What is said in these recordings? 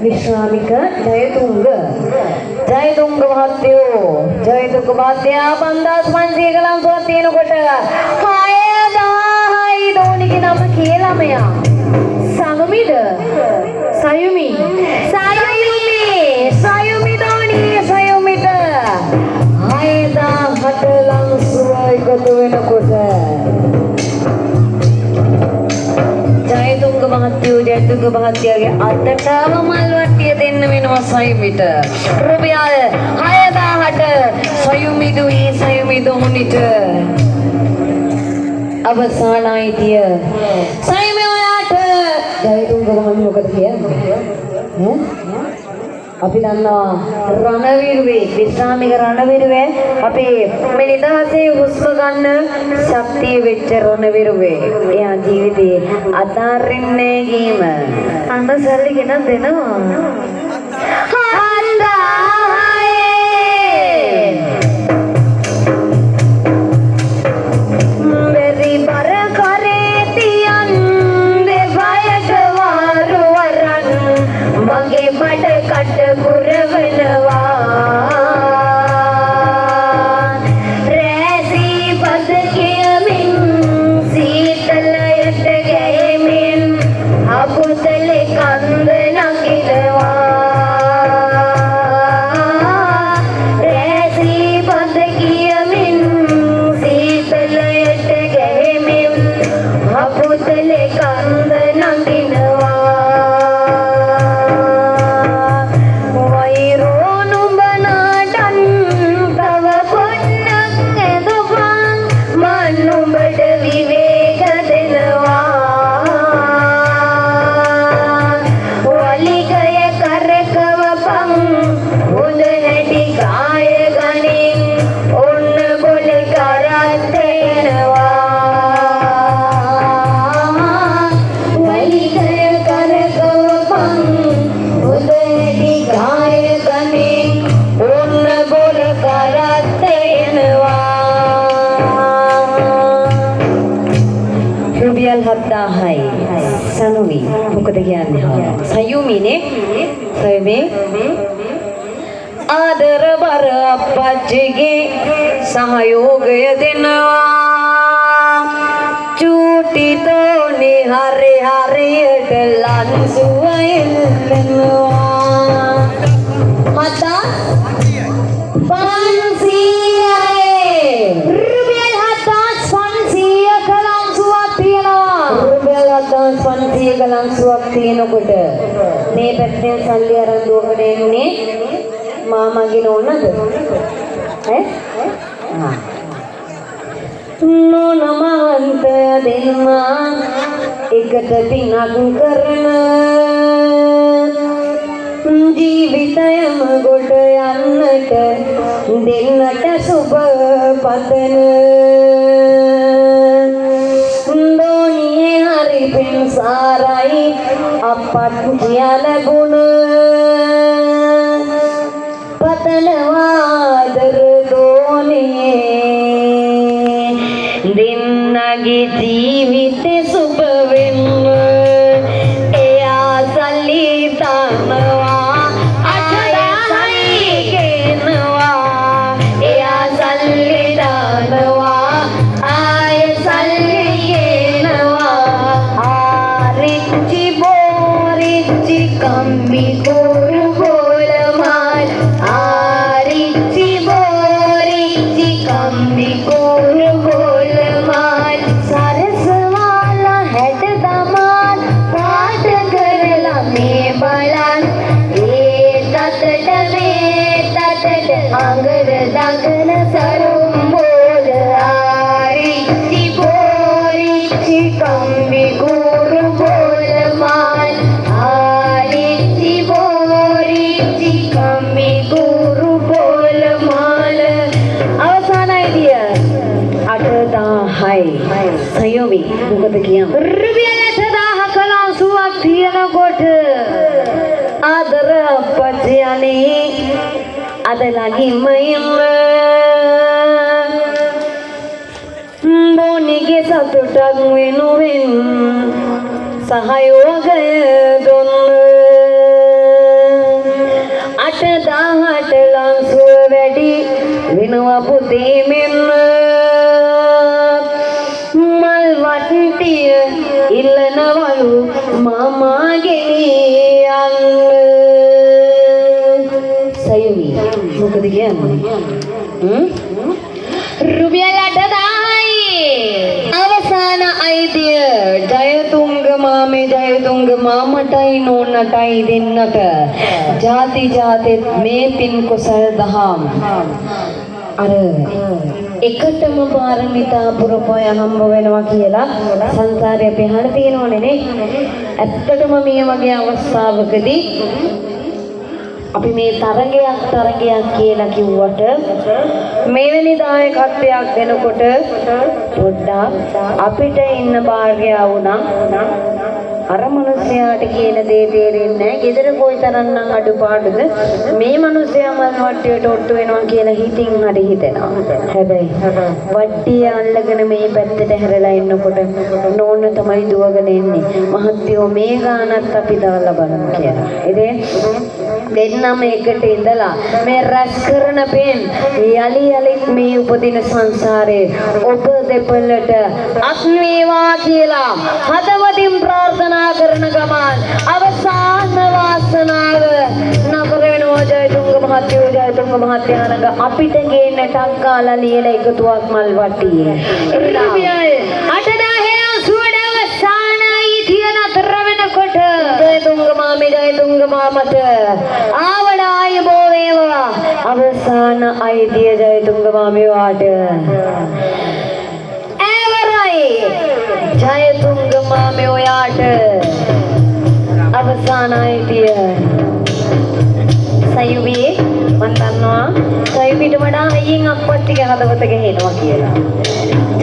विश्रामिक जयतुंग महत्यो जयतुंग महत्या 50 माणसेगला स्वतीन coat हायदा हाय दोन्ही नाम केलामया सांगमीद सायुमी सायुमी सायुमी दोन्ही सायुमीद हायदा हटलांग सुवाय कतवेन कोट जयतुंग महत्या अतटाव मालवट्टिय දෙන්න වෙනවා සයුමිට රුපියල් 6000ට සයුමිදුයි සයුමිදුනිට අවසානයිතිය සයුමි ඔයාට ජයතුංග මහත්මිය මොකද කියන්නේ අපි දන්නවා රණවිරුවේ විශ්‍රාමික රණවිරුවේ අපේ මේ නිදහසේ හුස්ම ගන්න ශක්තිය වෙච්ච රණවිරුවේ එයා ජීවිතේ අතාරින්නේ ගීම අන්න සල්ලි ගෙන දෙනවා සනුවි මොකද කියන්නේ සයුමිනේ සයුමේ ආදර බර අපච්චිගේ සහයෝගය දෙනවා චූටි තෝනේ හරි හරියට ලන්සුවයිල් දෙනවා මතා 500ක ලංසුවක් තියෙනකොට මේ පැත්තෙන් සල්ලි අරන් දුවගෙන එන්නේ මාමගේ නෝනද ඈ නෝනමන්ත දෙන්නා එකට පිනක් කරන ජීවිතයම ගොඩ යන්නට දෙන්නට සුබ පතන දෝනියේ හරි පින්සාරයි අපත් කියලා ගුණ පතනවාදර දෝනියේ දෙන්නගේ ජීවිතේ සුබ වෙන්න එයා සල්ලි දානවා Angger dagana sarumbol arici borici kambi guru bolman arici borici kambi guru bolman අවසානයි dia 8000යි සයෝවි මොකද කියන්නේ රුපියල් 8000ක ලංසුවක් තියනකොට ආදර අපච්චියනේ අද ළඟින්ම ඉන්න බොනිගේ සතුටක් වෙනුවෙන් සහයෝගය දුන්න 8000ට ලංසුව වැඩි වෙනවා පුතේ මෙන්න මල් වට්ටිය ඉල්ලනවලු මාමා ගෙනියන්න සයුවි මොකද කියන්නේ රුපියල් 8000යි අවසාන අයිතිය ජයතුංග මාමේ ජයතුංග මාමටයි නෝනටයි දෙන්නට ಜಾති ಜಾතිත් මේ පින් කුසල් දහම් අර එකටම පාරමිතා පුරපොය හම්බ වෙනවා කියලා සංසාරේ අපි අහලා තියෙනවනේ නේ ඇත්තටම මේ වගේ අවස්ථාවකදී අපි මේ තරගයක් කියලා කිව්වට මෙවැනි දායකත්වයක් දෙනකොට පොඩ්ඩක් අපිට ඉන්න භාග්‍යය වුණා අර මිනිස්යාට කියන දේ තේරෙන්නේ නැහැ. ගෙදර කොයිතරම්නම් අඩුපාඩුද මේ මිනිස්යා මල් වට්ටියට ඔට්ටු වෙනවා කියලා හිතින් හරි හිතෙනවා. හැබැයි වට්ටිය අල්ලගෙන මේ පැත්තට හැරලා ඉන්නකොට නෝන තමයි දුවගෙන එන්නේ. මහත්තයෝ මේ ගානත් අපි දාලා බලමු කියලා. ඉතින් දෙන්නම එකට ඉඳලා මේ රැස් කරන පෙන් යලි යලිත් මේ උපදින සංසාරේ ඔබ දෙපළට අත් වේවා කියලා හදවතින් ප්‍රාර්ථනා කරන ගමන් අවසාන වාසනාව නතර වෙනවා ජයතුංග මහත්තයාණන් අපිට ගේන්න ටක් ගාලා ලියලා එකතුවක් මල් වට්ටියේ රුපියල් 8000 සුවඩ අවසානයි තියන අතර වෙනකොට ජයතුංග මාමට ආවඩාය බෝ වේවා අවසාන අයිතිය ජයතුංග මාමේ වාට ජයතුංග මාමේ ඔයාට අවසාන අයිතිය සයුවි මන් දන්නවා සයුවිට වඩා අයියෙන් අප්පත් ටික හදවත ගහනවා කියලා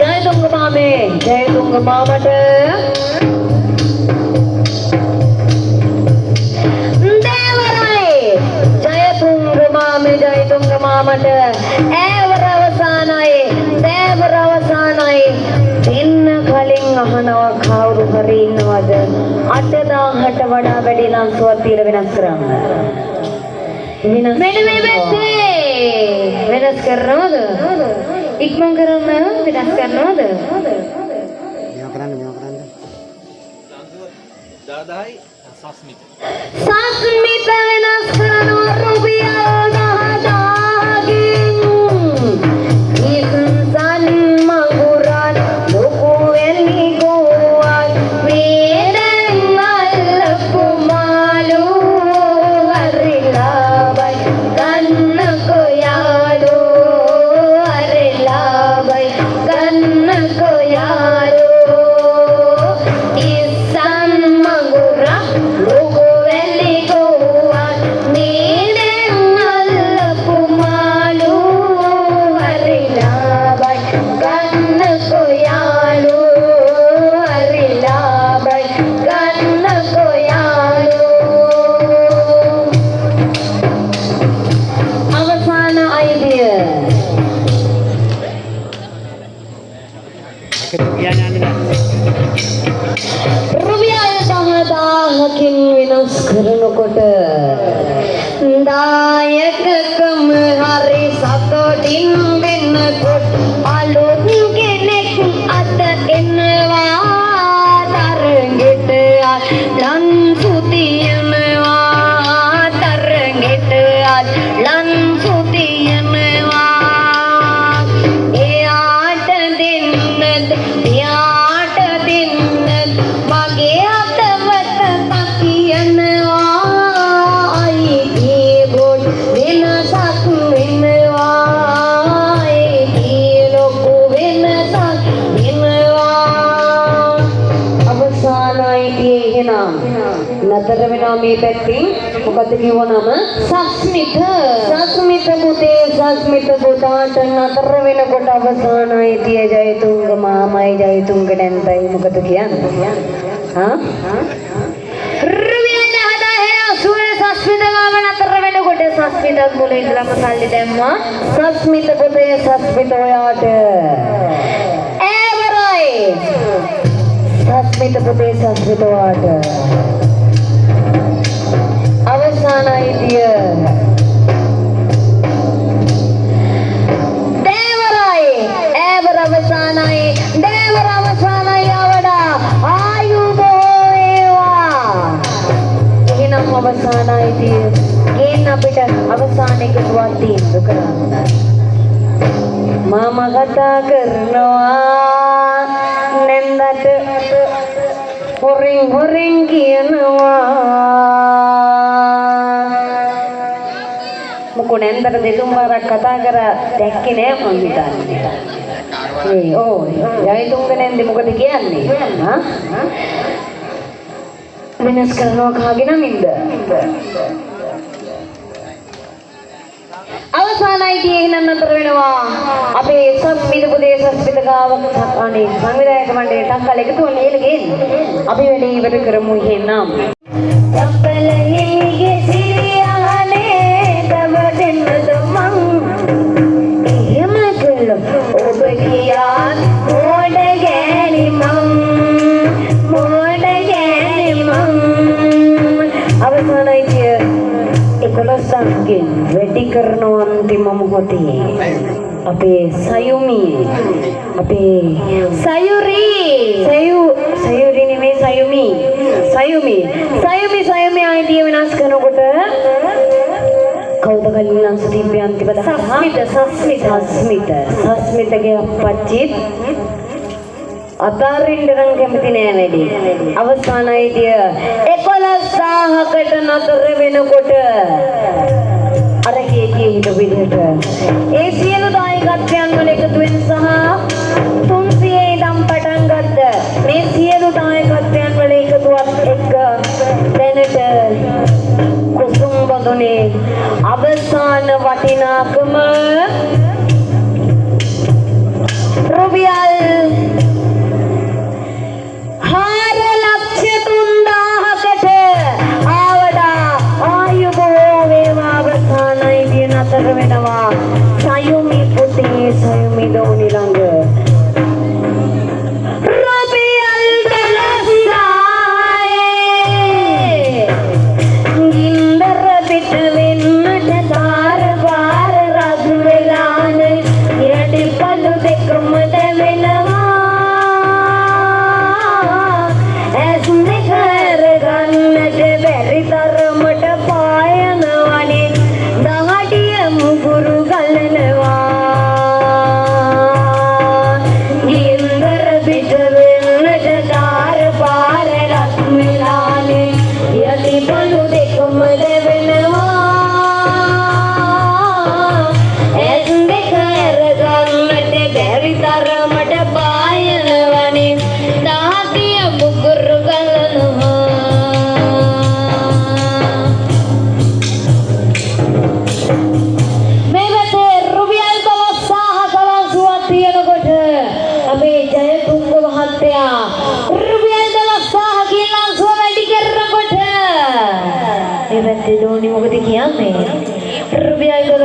ජයතුංග මාමේ ජයතුංග මාමට ජයතුංග මාමට ඈවර අවසානයි දෙන්න කලින් අහනවා කවුරු හරි ඉන්නවද 8000ට වඩා වැඩි ලංසුවක් තියලා වෙනස් කරන්න මෙන්න මේ පැත්තේ වෙනස් කරනවද ඉක්මන් කරන්න වෙනස් කරනවද මේවා කරන්න ලංසුව 10000යි සස්මිත වෙනස් කරනවා රුපියල් 10000කින් ඉස්සන් මඟුරන් ලොකු වෙලි ගෝවල් වේදන් මල්ලපු මාළු හරිලාබයි ගන්න කොයාලෝ හරිලාබයි ගන්න කොයාලෝ ඉස්සන් මඟුරන් ලොකු වෙලි ගෝවල් වේදන් රුවියල් 10,000කින් වෙනස් කරනකොට දායකකම හරි සතුටින් වෙනකොට අලුත් කෙනෙක් අත එනවා තරගෙට ලන් සුතියනවා තරගෙට ලන් සුතියනවා එයාට දෙන්නද එයාට දෙන්නද මගේ අතවත තකියනවා අයිගේ බොඩ් වෙනසක් වෙනවා ඒ ලොකු වෙනසක් වෙනවා අවසානයි එහෙනම් නතර වෙනවා මේ පැත්තෙන් මොකද කිව්වනම සස්මිත පුතාට නතර වෙනකොට අවසානයි තිය ජයතුංග මාමයි ජයතුංග නැන්දයි මොකද කියන්නේ රුවියල් 10,000 සුවර සස්මිත මාම නතර වෙනකොට සස්මිතත් මුල ඉඳලම සල්ලි දැම්මා සස්මිත පුතේ සස්මිත ඔයාට එවරයි සස්මිත පුතේ සස්මිත ඔයාට අවසානයි තිය දේවර අවසානයි අවඩා ආයුබෝ වේවා එහෙනම් අවසානයි තිය ගේන්න අපිට අවසානයක දුවක් තීන්දුව කරන්න මම කතා කරනවා නැන්දට හොරින් කියනවා මොකෝ නැන්දට දෙතුන් වරක් කතා කරා දැක්කේ නෑ මං හිතන්නේ ජයතුංග නැන්ද මොකද කියන්නේ වෙනස් කරනවා කාගේ නමින්ද අවසානයි එහෙනම් නතර වෙනවා අපේ සස්මිත පුතේ සස්මිත ගාව අනේ සංවිධායක මණ්ඩලයට ටක්කල් එකතු වෙන එළ ගේන්න අපි වැඩේ ඉවර කරමු එහෙනම් චප්පල හිමිගේ සිරියානේ දව දෙන්නද මං එහෙම කළොත් ඔබ කියාත් මොඩ ගෑනි මං අවසානයි කිය 11න් වැඩි කරනවා අන්තිම මොහොතේ අපේ සයුමි අපේ සයුරි නෙමෙයි සයුමි ආයිතිය වෙනස් කරනකොට කවුද කලින් සුදීප්පේ අන්තිම සස්මිතගේ අප්පච්චිත් අතාරින්න නම් කැමති නෑ වැඩි අවසානයේදී 11,000කට නතර වෙනකොට අර කීකී හිට විදිහට ඒ සියලු දායකත්වයන් වල එකතුවෙන් සහ 300 ඉඳන් පටන් ගත්ත මේ සියලු දායකත්වයන් වල එකතුවත් එක්ක දැනට කුසුම් බඳුනේ අවසාන වටිනාකම රුපියල් 4,03,000කට ආවඩා ආයුබෝ වේවා අවසානයි දින අතර වෙනවා සයුමි පුතේ සයුමි දෝනි ළඟ රුපියල් 12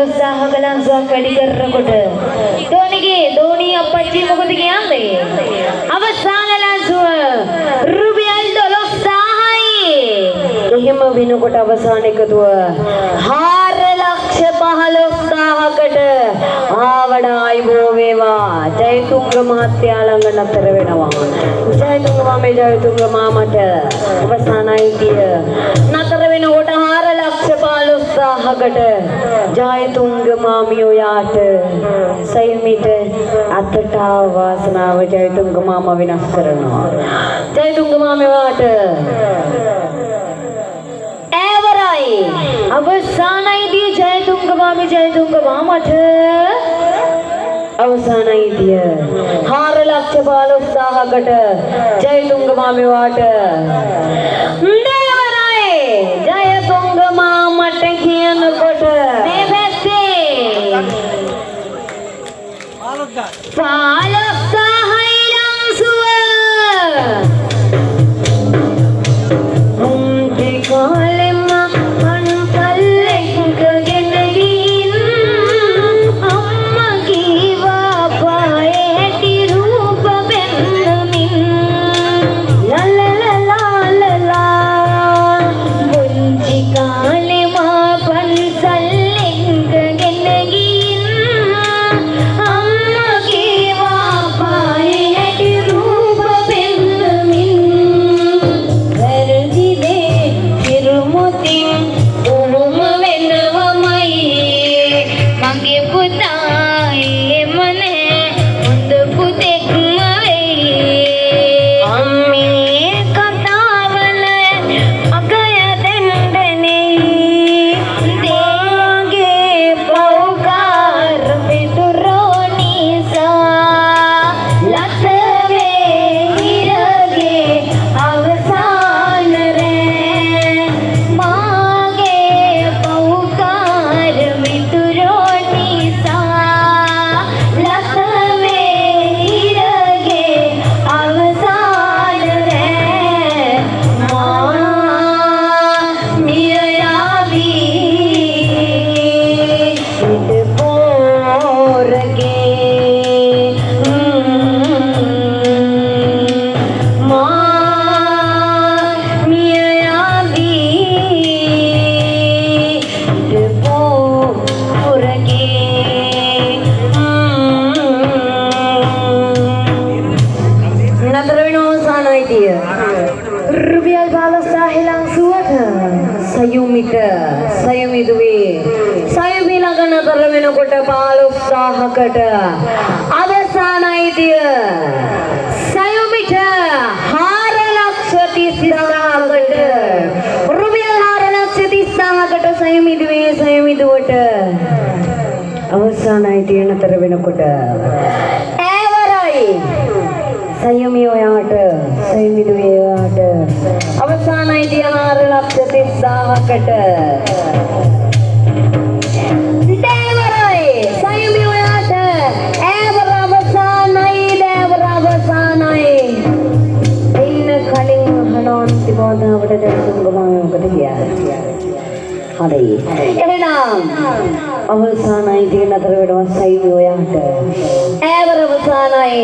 උත්සාහ කළා සුවක් වැඩි කරනකොට ධෝනි අපච්චි මොකද කියන්නේ? අවසාන ලන්සුව රුපියල් 12000යි. එහෙම වෙනකොට අවසාන එකතුව 4,15,000කට ආවඩ ආයිබෝ වේවා. ජයතුංග මහත්තයා ළඟ නතර වෙනවා. ජයතුංග මාමේ ජයතුංග මාමට අවසානයි කිය නතර වෙනකොට 4,15,000කට ජයතුංග මාමියෝ යාට සයමිට අතට වාසනාව ජයතුංග මාමා විනාශ කරනවා. ජයතුංග මාමයාට අවසානයේදී ජයතුංග මාමි ජයතුංග මාමට අවසානයේදී 4,15,000කට ජයතුංග මාමයාට දේවරායේ ජයතුංග මාමට කියනකොට මේ පැත්තේ 15,000යි ලංසුව සයුමි ළඟ නතර වෙනකොට 15,000කට අවසානයේදී සයුමිට 4,30,000කට රුපියල් 4,30,000කට සයුමිදුවට අවසානයේදී නතර වෙනකොට සයුමි ඔයාට සයුමිදුවේ ඔයාට අවසානයේදී 4,30,000කට දේවරයි සයුමි ඔයාට අවසානයි ඉන්න කලින් හනෝන්ති බෝධාවට දැක්තුංග මාමකට ගියා. හරි එහෙනම් අවසානයේදී නතර වෙනවා සයුමි ඔයාට අවසානයි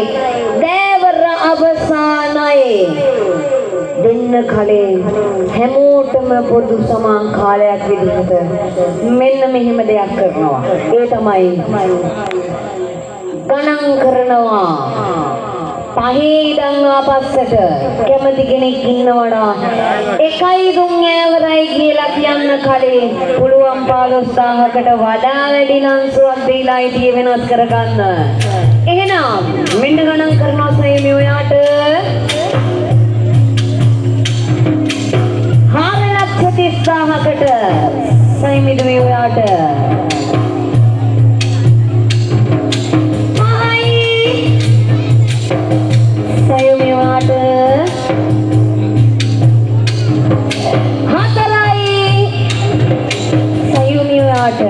අවසානයි දෙන්න කලින් හැමෝටම පොදු සමාන කාලයක් විදිහට මෙන්න මෙහෙම දෙයක් කරනවා. ඒ තමයි ගණන් කරනවා. පහේ ඉඳන් ආපස්සට කැමති කෙනෙක් ඉන්නවනම් 1 3 ඇවරයි කියලා කියන්න කලින් පුළුවන් 15,000කට වඩා වැඩි ලංසුවක් දීලා ඉතිය වෙනස් කරගන්න. එහෙනම් මෙන්න ගණන් කරනවා සයුමි ඔයාට 4,30,000කට සයුමිදුවේ ඔයාට සයුමි ඔයාට 4යි සයුමි ඔයාට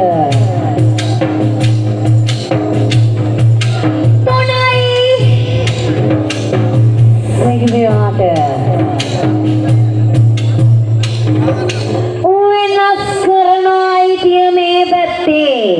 3යි සයුමි ඔයාට වෙනස් කරන අයිතිය මේ පැත්තේ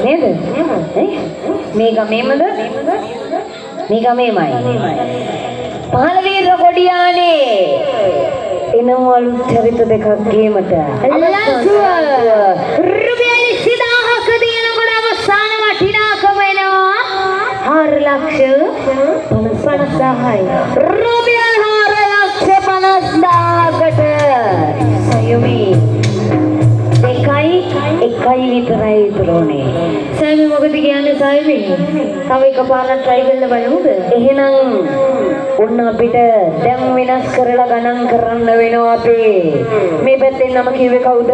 නේද? මේ ගමේමද? මේ ගමේමයි. පහළ වීර කොඩියානේ එනවලු චරිත දෙකක් ගේමට. රුපියල් 20000ක දෙනකොට අවසාන වටිනාකම එනවා 4,50,000යි. රුපියල් 4,50,000කට සයුමි එකයි විතරයි ඉතුරුනේ. සයුමි මොකද කියන්නේ සයුමි? තව එකපාරක් try කරලා බලමුද? එහෙනම් ඔන්න අපිට දැන් වෙනස් කරලා ගණන් කරන්න වෙනවා අපි. මේ පැත්තෙන් නම කිව්වේ කවුද?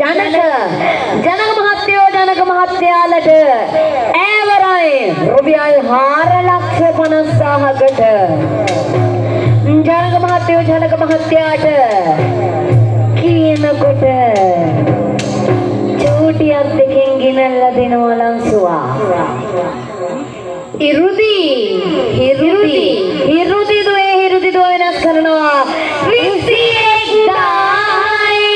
ජනක මහත්තයාලට ඈවරයි රුපියල් 4,50,000කට. ජනක මහත්තයාට කියනකොට චූටියක් දෙකෙන් ගෙනල්ලා දෙනවා ලංසුවා. හිරුදි දුවේ වෙනස් කරනවා 21,000යි.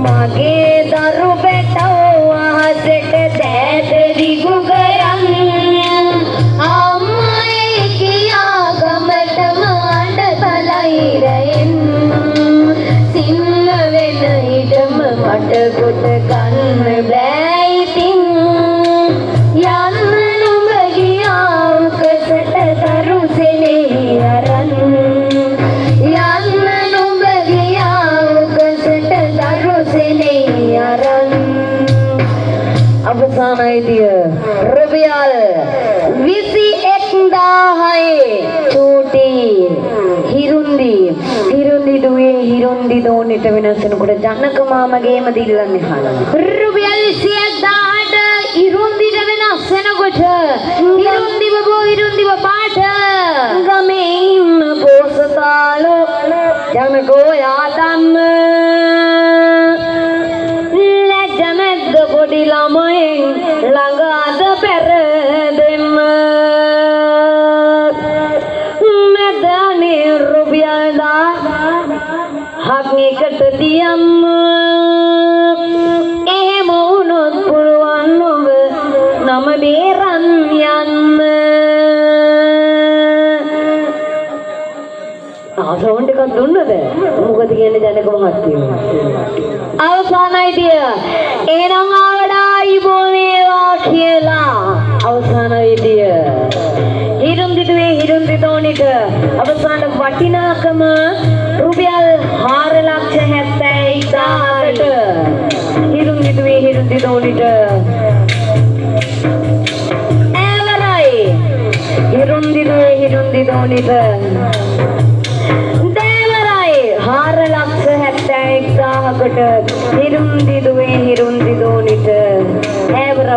මගේ දරු බෙටව අහසට දැද දිගු කරන් අම්මයි කියා ගමටම අඬ බලයිරෙන් සින්න වෙන ඉඩම මට කොට ගන්න බෑ ඉතින් යන්න නුඹ ගියා කසට දරුසෙනේ අරන් යන්න නුඹ ගියා කසට දරුසෙනේ අරන්. අවසානයේදී රුපියල් 21,000යි චූටි හිරුන්දි දුවේ දෝනිට වෙනස් වෙනකොට ජනක මාමගේම දිල්ලන්නේ හලන. රුපියල් 21,000ට හිරුන්දිට වෙනස් වෙනකොට හිරුන්දිව පාට ගමේ ඉන්න පොසතාලෝ ජනකෝ යාදන්න ලැජ්ජමැද්ද පොඩි ළමයෙන් ළඟ අද පෙරදෙන්න මෙදනේ රුපියල් 1000ක් එකට තියන්න. එහෙම වුණොත් පුළුවන් ඔබ නම බේරන් යන්න. සවුන්ඩ් එකක් දුන්නද? මොකද කියන්නේ ජනක මහත්තයෝ? අවසානයේදී එහෙනම් ආවඩායි බෝවේවා කියලා අවසානයේදී හිරුන්දි දෝනිට අවසාන වටිනාකම රුපියල් 4,71,000ට හිරුන්දි දෝනිට එවරයි හිරුන්දි දෝනිට දේවරයි 4,71,000කට හිරුන්දි දෝනිට එවර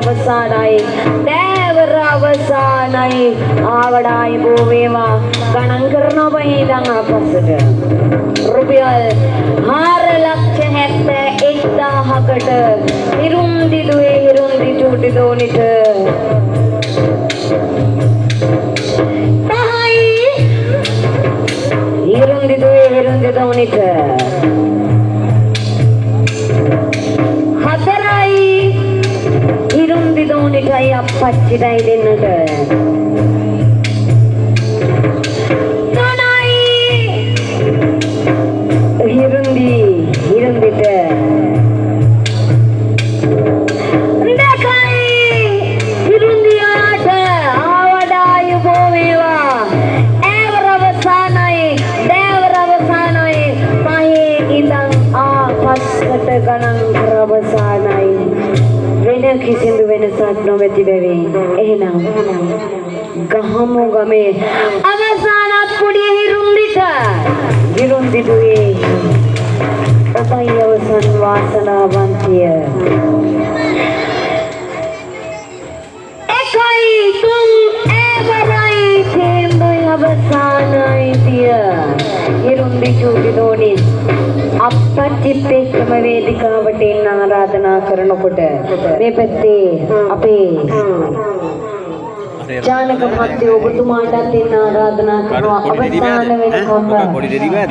අවසානයි ආවඩායි බෝවේවා ගණන් කරනවා බහිදන් අපස්සට රුපියල් 4,71,000කට හිරුන්දි චූටි දෝනිට හිරුන්දි දෝනිට 4යි හිරුන්දි දෝනිටයි අපච්චිටයි දෙන්නට 3යි හිරුන්දිට 2යි හිරුන්දියාට ආවඩායි බෝවේවා ඒවර අවසානයි 5 ඉඳන් ආපස්සට ගණන් කර අවසානයි. වෙන කිසිදු වෙනසක් නොමැති බැවින් එහෙනම් ගහමු ගමේ අවසානත් පොඩි හිරුන්දි දුවේ ඔබයි අවසන් වාසනාවන්තිය. 1යි 3 එවරයි තේන්දොයි අවසානයි තිය හිරුන්දි චූටි දෝනි අපච්චිත් එක්කම වේදිකාවට එන්න ආරාධනා කරනකොට මේ පැත්තේ අපේ ජානක මහත්තයෝ ඔබතුමාටත් එන්න ආරාධනා කරනවා අවසාන වෙනකොම්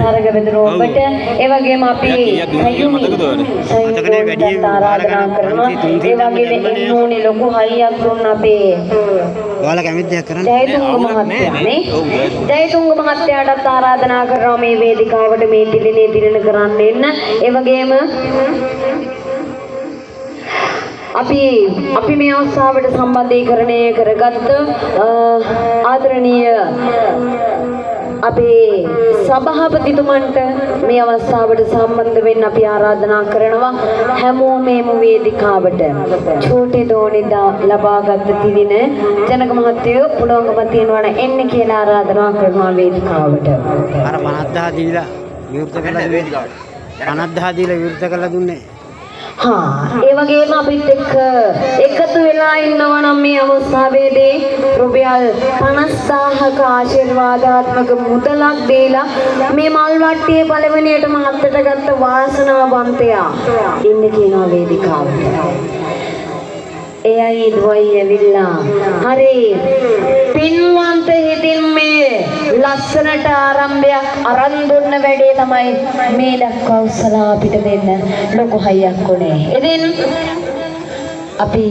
තරග බෙදන ඔබට ඒ වගේම අපි ආරාධනා කරනවා ඒ වගේම එන්න ඕනේ ලොකු හයියක් දුන්න අපේ ඔයාලා කැමති දෙයක් කරන්න ජයතුංග මහත්තයානේ ජයතුංග මහත්තයාටත් ආරාධනා කරනවා මේ වේදිකාවට මේ තිලිනේ තිලින කරන්න එන්න ඒ වගේම අපි මේ අවස්ථාවට සම්බන්ධීකරණය කරගත්ත ආදරණීය අපේ සභාපතිතුමන්ට මේ අවස්ථාවට සම්බන්ධ වෙන්න අපි ආරාධනා කරනවා හැමෝම මේ වේදිකාවට චෝටි දෝනිදා ලබාගත් තිලින ජනක මහත්තයෝ පුළුවන්කම තියෙනවා නම් එන්න කියලා ආරාධනා කරනවා වේදිකාවට අර 50000 දීලා විවෘත කළා වේදිකාවට 50000 දීලා විවෘත කළා දුන්නේ ඒ වගේම අපිත් එක්ක එකතු වෙලා ඉන්නවා නම් මේ අවස්ථාවේදී රුපියල් 50000ක ආශිර්වාදාත්මක මුදලක් දීලා මේ මල් වට්ටියේ පළවෙනියටම හත්තට ගත්ත වාසනාවන්තයා ඉන්න කියනවා වේදිකාවට. එයයි දුවයි ඇවිල්ලා හරි පින්වන්ත හිතින් මේ ලස්සනට ආරම්භයක් අරන් දුන්න වැඩේ තමයි මේ දක්වා උසලා අපිට දෙන්න ලොකු හයියක් උනේ. ඉතින් අපි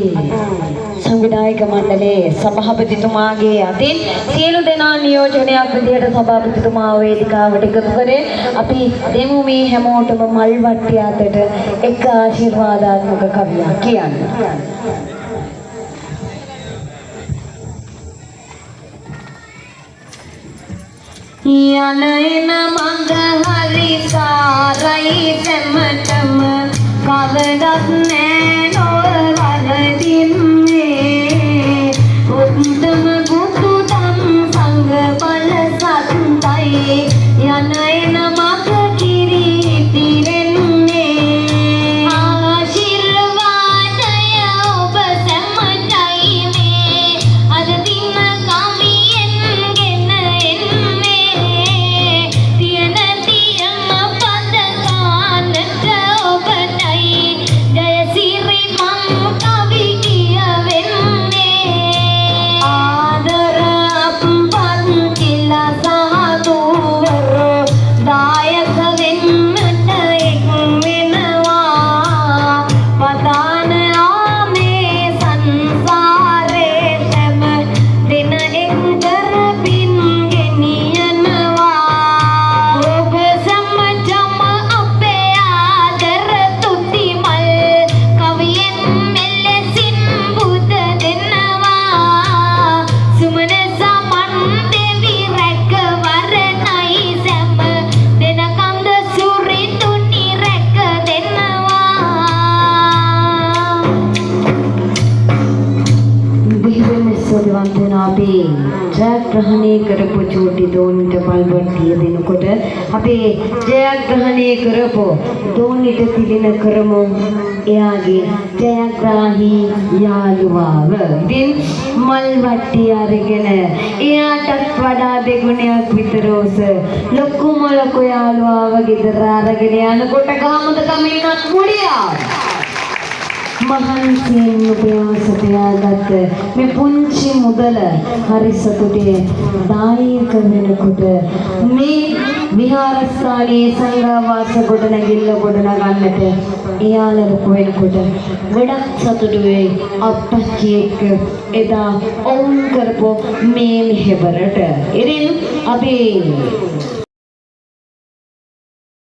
සංවිධායක මණ්ඩලයේ සභාපතිතුමාගේ අතින් සියලු දෙනා නියෝජනයක් විදිහට සභාපතිතුමා වේදිකාවට එකතු කරේ අපි දෙමු මේ හැමෝටම මල් වට්ටිය අතට එක ආශිර්වාදාත්මක කවියක් කියන්න. යන එන මඟ හරි සාරයි සැමටම කවදත් නෑ නොවරදින්නේ උත්තම බුදුදම් සංඝ බල සත්‍යයි යන එන මඟ කිරි තිරෙන්නේ ආශිර්වාදය ඔබ සැමටයි මේ අද දින කමියෙන් ගෙන ජයග්‍රහණය කරපු චෝටි දෝනිට මල්වට්ටිය දෙනකොට අපේ ජයග්‍රහණය කරපු දෝනිට තිලින කරමු එයාගේ ජයග්‍රාහී යාළුවාව. ඉතින් මල්වට්ටිය අරගෙන එයාටත් වඩා දෙගුණයක් විතර උස ලොකුම ලොකු යාළුවාව ගෙදර අරගෙන යනකොට ගහමුද කමින්නත් මුඩියා මහන්සියෙන් උපයාසපයාගත්ත මේ පුංචි මුදල හරි සතුටේ දායක වෙනකොට මේ විහාරස්ථානයේ සංඝවාස ගොඩනැගිල්ල ගොඩනගන්නට එයාලා ලොකු වෙනකොට ගොඩක් සතුටු වෙයි අප්පච්චි එක්ක එදා ඔවුන් කරපු මේ මෙහෙවරට. ඉතින් අපි